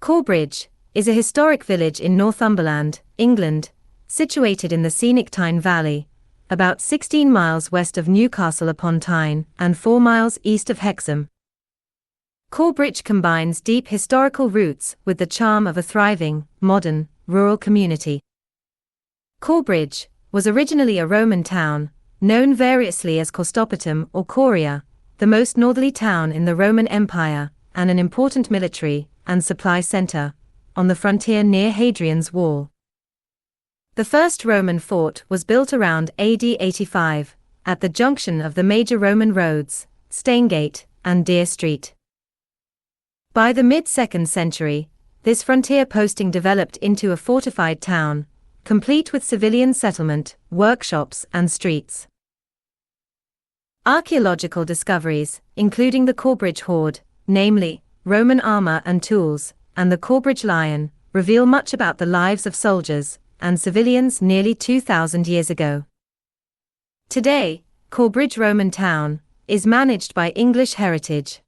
Corbridge is a historic village in Northumberland, England, situated in the scenic Tyne Valley, about 16 miles west of Newcastle upon Tyne and 4 miles east of Hexham. Corbridge combines deep historical roots with the charm of a thriving, modern, rural community. Corbridge was originally a Roman town, known variously as Corstopatum or Coria, the most northerly town in the Roman Empire, and an important military and supply center on the frontier near Hadrian's Wall. The first Roman fort was built around AD 85, at the junction of the major Roman roads, Staingate and Deer Street. By the mid-2nd century, this frontier posting developed into a fortified town, complete with civilian settlement, workshops and streets. Archaeological discoveries, including the Corbridge hoard, namely, Roman armor and tools, and the Corbridge lion, reveal much about the lives of soldiers and civilians nearly 2,000 years ago. Today, Corbridge Roman Town is managed by English Heritage.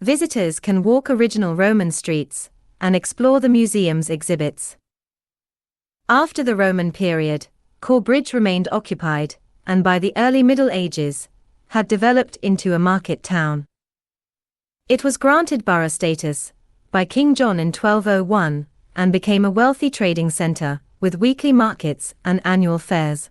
Visitors can walk original Roman streets and explore the museum's exhibits. After the Roman period, Corbridge remained occupied, and by the early Middle Ages, had developed into a market town. It was granted borough status by King John in 1201 and became a wealthy trading centre with weekly markets and annual fairs.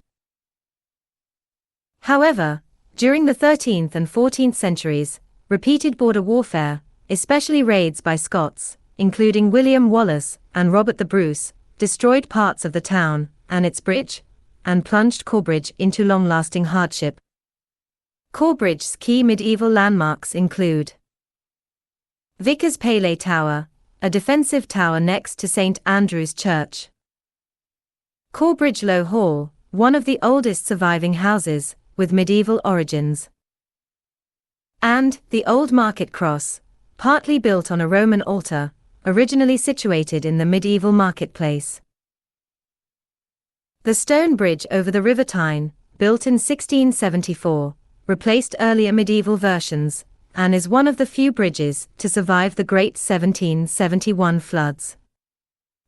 However, during the 13th and 14th centuries, repeated border warfare, especially raids by Scots, including William Wallace and Robert the Bruce, destroyed parts of the town and its bridge, and plunged Corbridge into long-lasting hardship. Corbridge's key medieval landmarks include Vicar's Palais Tower, a defensive tower next to St Andrew's Church. Corbridge Low Hall, one of the oldest surviving houses, with medieval origins. And the Old Market Cross, partly built on a Roman altar, originally situated in the medieval marketplace. The stone bridge over the River Tyne, built in 1674, replaced earlier medieval versions, and is one of the few bridges to survive the Great 1771 floods.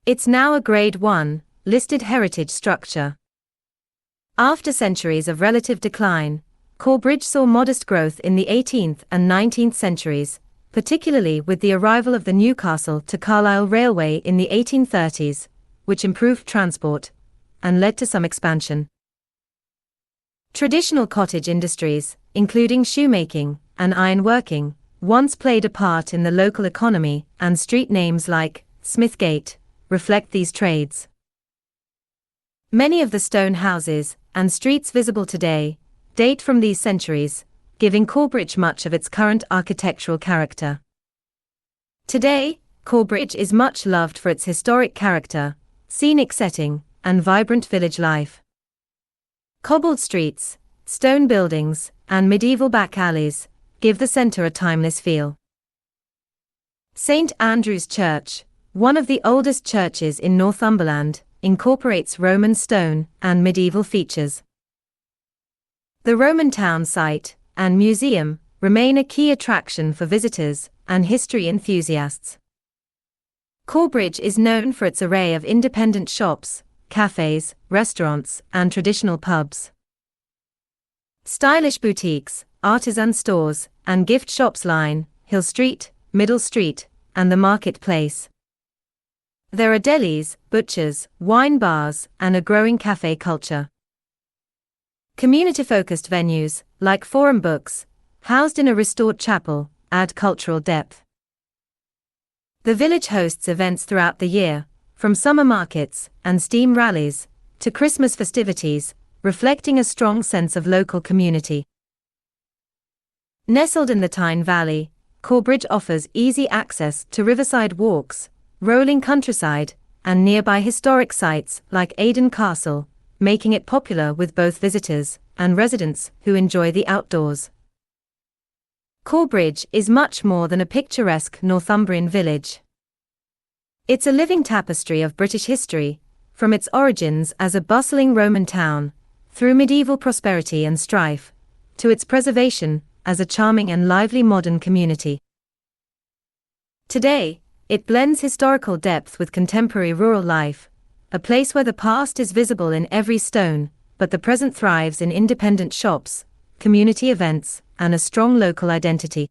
It's now a Grade 1, listed heritage structure. After centuries of relative decline, Corbridge saw modest growth in the 18th and 19th centuries, particularly with the arrival of the Newcastle to Carlisle Railway in the 1830s, which improved transport and led to some expansion. Traditional cottage industries, including shoemaking and ironworking, once played a part in the local economy, and street names like Smithgate reflect these trades. Many of the stone houses and streets visible today date from these centuries, giving Corbridge much of its current architectural character. Today, Corbridge is much loved for its historic character, scenic setting, and vibrant village life. Cobbled streets, stone buildings, and medieval back alleys give the centre a timeless feel. St Andrew's Church, one of the oldest churches in Northumberland, incorporates Roman stone and medieval features. The Roman town site and museum remain a key attraction for visitors and history enthusiasts. Corbridge is known for its array of independent shops, cafes, restaurants, and traditional pubs. Stylish boutiques, artisan stores, and gift shops line Hill Street, Middle Street, and the marketplace. There are delis, butchers, wine bars, and a growing cafe culture. Community-focused venues, like Forum Books, housed in a restored chapel, add cultural depth. The village hosts events throughout the year, from summer markets and steam rallies to Christmas festivities, reflecting a strong sense of local community. Nestled in the Tyne Valley, Corbridge offers easy access to riverside walks, rolling countryside, and nearby historic sites like Aden Castle, making it popular with both visitors and residents who enjoy the outdoors. Corbridge is much more than a picturesque Northumbrian village. It's a living tapestry of British history, from its origins as a bustling Roman town, through medieval prosperity and strife, to its preservation as a charming and lively modern community. Today, It blends historical depth with contemporary rural life, a place where the past is visible in every stone, but the present thrives in independent shops, community events, and a strong local identity.